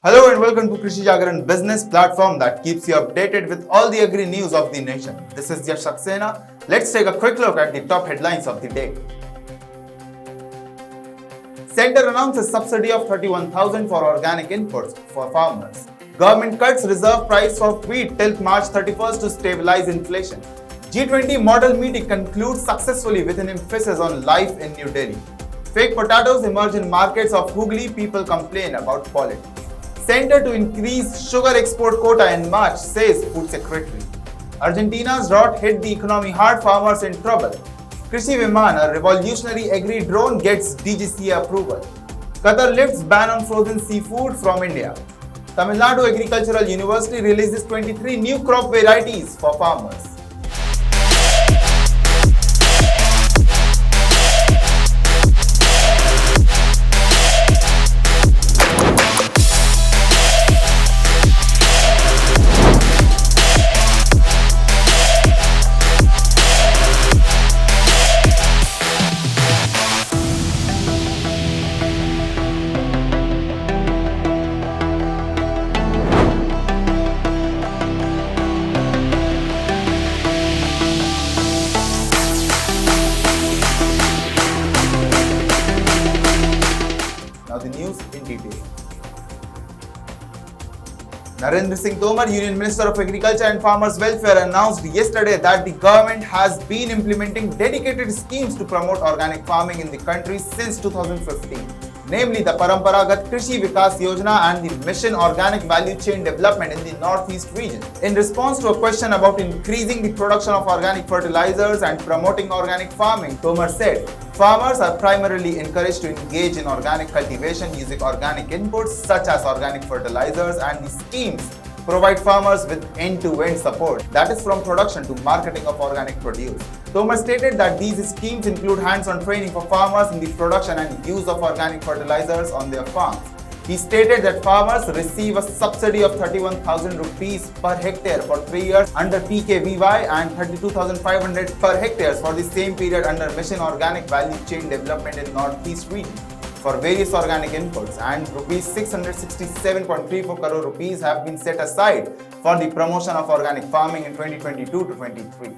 Hello and welcome to Krishi Jagran business platform that keeps you updated with all the agri news of the nation. This is Yash Saxena. Let's take a quick look at the top headlines of the day. Centre announces subsidy of 31,000 for organic inputs for farmers. Government cuts reserve price for wheat till March 31st to stabilize inflation. G20 model meeting concludes successfully with an emphasis on life in New Delhi. Fake potatoes emerge in markets of Hooghly, people complain about quality. Centre to increase sugar export quota in March, says Food Secretary. Argentina's drought hit the economy hard, farmers in trouble. Krishi Viman, a revolutionary Agri drone, gets DGCA approval. Qatar lifts ban on frozen seafood from India. Tamil Nadu Agricultural University releases 23 new crop varieties for farmers. Now the news in detail. Narendra Singh Tomar, Union Minister of Agriculture and Farmers Welfare, announced yesterday that the government has been implementing dedicated schemes to promote organic farming in the country since 2015. Namely, the Paramparagat Krishi Vikas Yojana and the Mission Organic Value Chain Development in the Northeast region. In response to a question about increasing the production of organic fertilizers and promoting organic farming, Tomar said, farmers are primarily encouraged to engage in organic cultivation using organic inputs such as organic fertilizers, and the schemes provide farmers with end-to-end support, that is from production to marketing of organic produce. Tomar stated that these schemes include hands-on training for farmers in the production and use of organic fertilizers on their farms. He stated that farmers receive a subsidy of 31,000 rupees per hectare for 3 years under PKVY and 32,500 per hectare for the same period under Mission Organic Value Chain Development in Northeast region for various organic inputs, and rupees 667.34 crore rupees have been set aside for the promotion of organic farming in 2022 to 23.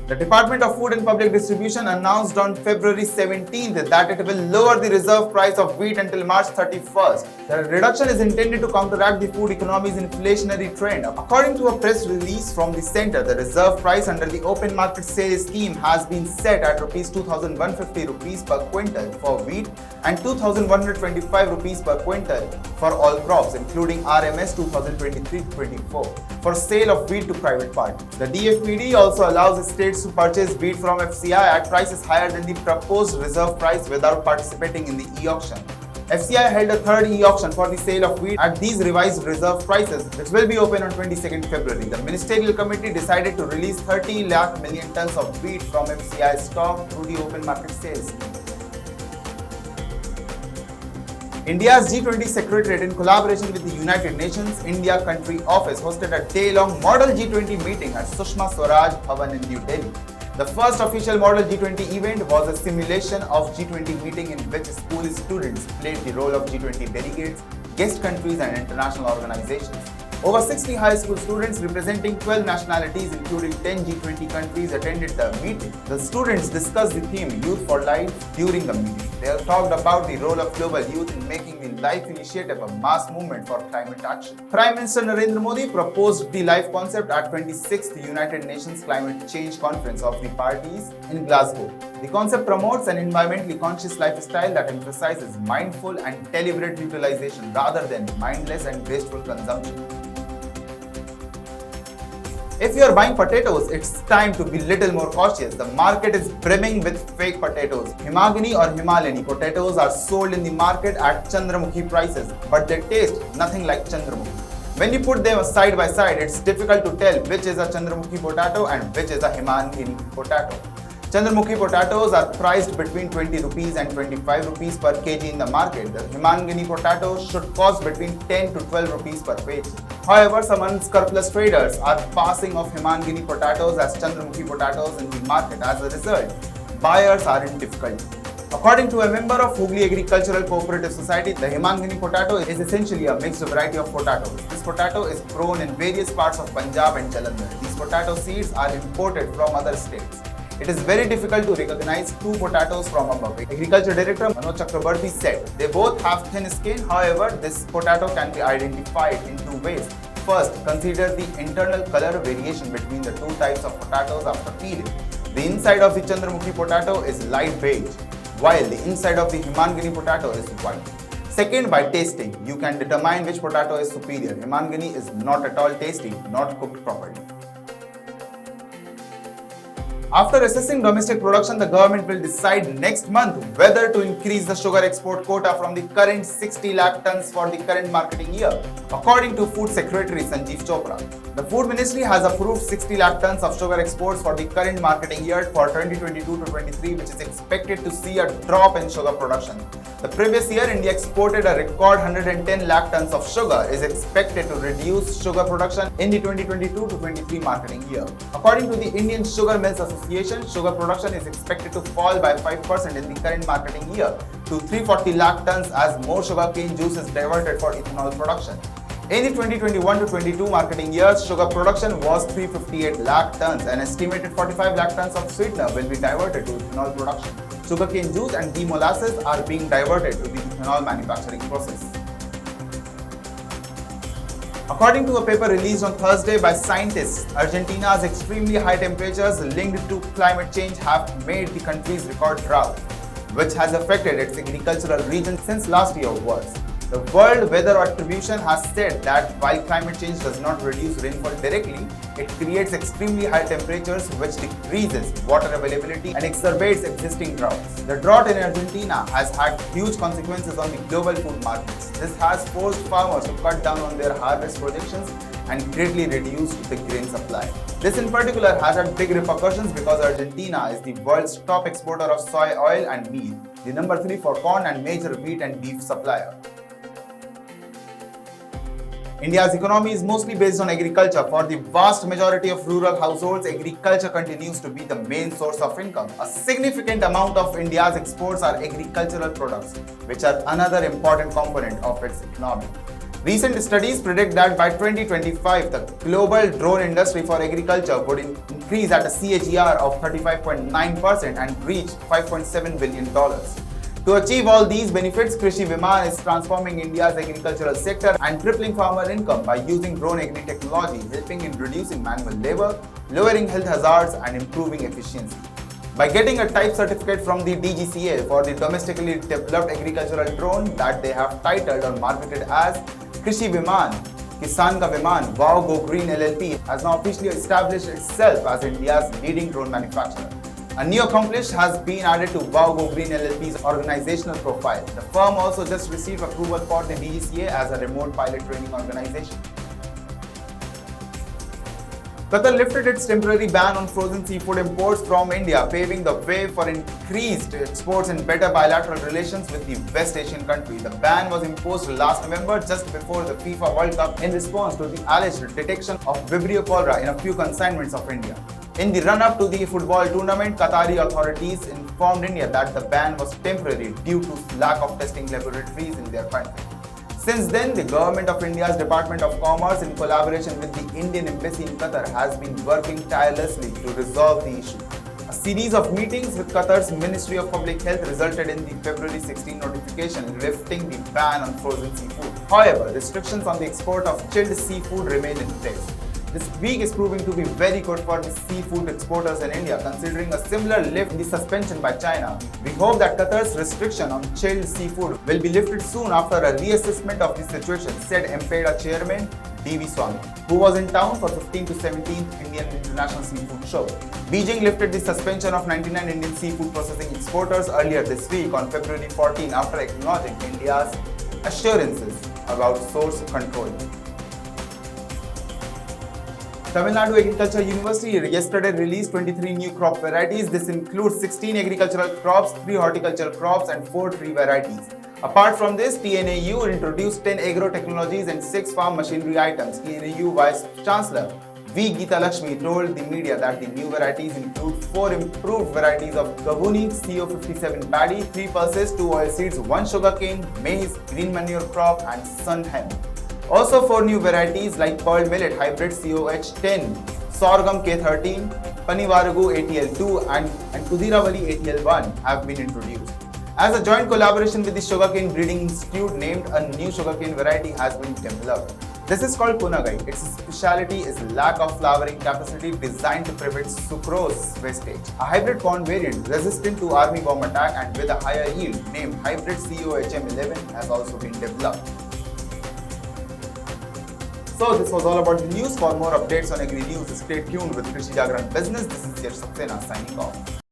The Department of Food and Public Distribution announced on February 17th that it will lower the reserve price of wheat until March 31st. The reduction is intended to counteract the food economy's inflationary trend. According to a press release from the centre, the reserve price under the open market sales scheme has been set at Rs 2,150 rupees per quintal for wheat and 2,125 rupees per quintal for all crops, including RMS 2023-24, for sale of wheat to private parties. The DFPD also allows states to purchase wheat from FCI at prices higher than the proposed reserve price without participating in the e-auction. FCI held a third e-auction for the sale of wheat at these revised reserve prices, which will be open on 22nd February. The Ministerial Committee decided to release 30 lakh million tons of wheat from FCI stock through the open market sales scheme. India's G20 Secretariat, in collaboration with the United Nations India Country Office, hosted a day-long Model G20 meeting at Sushma Swaraj Bhavan in New Delhi. The first official Model G20 event was a simulation of G20 meeting in which school students played the role of G20 delegates, guest countries and international organizations. Over 60 high school students representing 12 nationalities, including 10 G20 countries, attended the meeting. The students discussed the theme Youth for Life during the meeting. They talked about the role of global youth in making the Life Initiative a mass movement for climate action. Prime Minister Narendra Modi proposed the Life concept at 26th United Nations Climate Change Conference of the Parties in Glasgow. The concept promotes an environmentally conscious lifestyle that emphasizes mindful and deliberate utilization rather than mindless and wasteful consumption. If you are buying potatoes, it's time to be little more cautious. The market is brimming with fake potatoes. Himagini or Himalayani potatoes are sold in the market at Chandramukhi prices, but they taste nothing like Chandramukhi. When you put them side by side, it's difficult to tell which is a Chandramukhi potato and which is a Himagini potato. Chandramukhi potatoes are priced between 20 rupees and 25 rupees per kg in the market. The Himagini potato should cost between 10 to 12 rupees per kg. However, some unscrupulous traders are passing off Himagini potatoes as Chandramukhi potatoes in the market. As a result, buyers are in difficulty. According to a member of Hooghly Agricultural Cooperative Society, the Himangani potato is essentially a mixed variety of potatoes. This potato is grown in various parts of Punjab and Jalandhar. These potato seeds are imported from other states. It is very difficult to recognize two potatoes from above. Agriculture Director Manoj Chakrabarti said, they both have thin skin, however, this potato can be identified in two ways. First, consider the internal color variation between the two types of potatoes after peeling. The inside of the Chandramukhi potato is light beige, while the inside of the Himangani potato is white. Second, by tasting, you can determine which potato is superior. Himangani is not at all tasty, not cooked properly. After assessing domestic production, the government will decide next month whether to increase the sugar export quota from the current 60 lakh tons for the current marketing year, according to Food Secretary Sanjeev Chopra. The Food Ministry has approved 60 lakh tons of sugar exports for the current marketing year for 2022-23, which is expected to see a drop in sugar production. The previous year, India exported a record 110 lakh tons of sugar, is expected to reduce sugar production in the 2022-23 marketing year. According to the Indian Sugar Mills Association, sugar production is expected to fall by 5% in the current marketing year to 340 lakh tons as more sugarcane juice is diverted for ethanol production. In the 2021-22 marketing year, sugar production was 358 lakh tons. An estimated 45 lakh tons of sweetener will be diverted to ethanol production. Sugarcane juice and molasses are being diverted to the ethanol manufacturing process. According to a paper released on Thursday by scientists, Argentina's extremely high temperatures linked to climate change have made the country's record drought, which has affected its agricultural region since last year onwards. The World Weather Attribution has said that while climate change does not reduce rainfall directly, it creates extremely high temperatures which decreases water availability and exacerbates existing droughts. The drought in Argentina has had huge consequences on the global food markets. This has forced farmers to cut down on their harvest projections and greatly reduced the grain supply. This in particular has had big repercussions because Argentina is the world's top exporter of soy oil and meal, the number 3 for corn and major wheat and beef supplier. India's economy is mostly based on agriculture. For the vast majority of rural households, agriculture continues to be the main source of income. A significant amount of India's exports are agricultural products, which are another important component of its economy. Recent studies predict that by 2025, the global drone industry for agriculture would increase at a CAGR of 35.9% and reach $5.7 billion. To achieve all these benefits, Krishi Viman is transforming India's agricultural sector and tripling farmer income by using drone agri technology, helping in reducing manual labor, lowering health hazards and improving efficiency. By getting a type certificate from the DGCA for the domestically developed agricultural drone that they have titled or marketed as Krishi Viman, Kisan Ka Viman, Wow Go Green LLP has now officially established itself as India's leading drone manufacturer. A new accomplishment has been added to Wow Go Green LLP's organizational profile. The firm also just received approval for the DGCA as a remote pilot training organization. Qatar lifted its temporary ban on frozen seafood imports from India, paving the way for increased exports and better bilateral relations with the West Asian country. The ban was imposed last November, just before the FIFA World Cup, in response to the alleged detection of Vibrio cholera in a few consignments of India. In the run-up to the football tournament, Qatari authorities informed India that the ban was temporary due to lack of testing laboratories in their country. Since then, the Government of India's Department of Commerce, in collaboration with the Indian Embassy in Qatar, has been working tirelessly to resolve the issue. A series of meetings with Qatar's Ministry of Public Health resulted in the February 16 notification lifting the ban on frozen seafood. However, restrictions on the export of chilled seafood remain in place. This week is proving to be very good for the seafood exporters in India, considering a similar lift in the suspension by China. We hope that Qatar's restriction on chilled seafood will be lifted soon after a reassessment of the situation, said MPEDA chairman D.V. Swami, who was in town for 15th to 17th Indian International Seafood Show. Beijing lifted the suspension of 99 Indian seafood processing exporters earlier this week on February 14 after acknowledging India's assurances about source control. Tamil Nadu Agriculture University yesterday released 23 new crop varieties. This includes 16 agricultural crops, 3 horticultural crops and 4 tree varieties. Apart from this, TNAU introduced 10 agro technologies and 6 farm machinery items. TNAU Vice Chancellor V. Geeta Lakshmi told the media that the new varieties include 4 improved varieties of Gavuni CO57 paddy, 3 pulses, 2 oilseeds, 1 sugarcane, maize, green manure crop and sun hemp. Also 4 new varieties like pearl millet hybrid COH10, sorghum K13, Panivarugu ATL2 and Kudiravali ATL1 have been introduced. As a joint collaboration with the Sugarcane Breeding Institute, named a new sugarcane variety has been developed. This is called Punagai. Its speciality is lack of flowering capacity, designed to prevent sucrose wastage. A hybrid corn variant resistant to armyworm attack and with a higher yield, named Hybrid COHM11, has also been developed. So this was all about the news. For more updates on Agri News, stay tuned with Krishi Jagran Business. This is your Saxena signing off.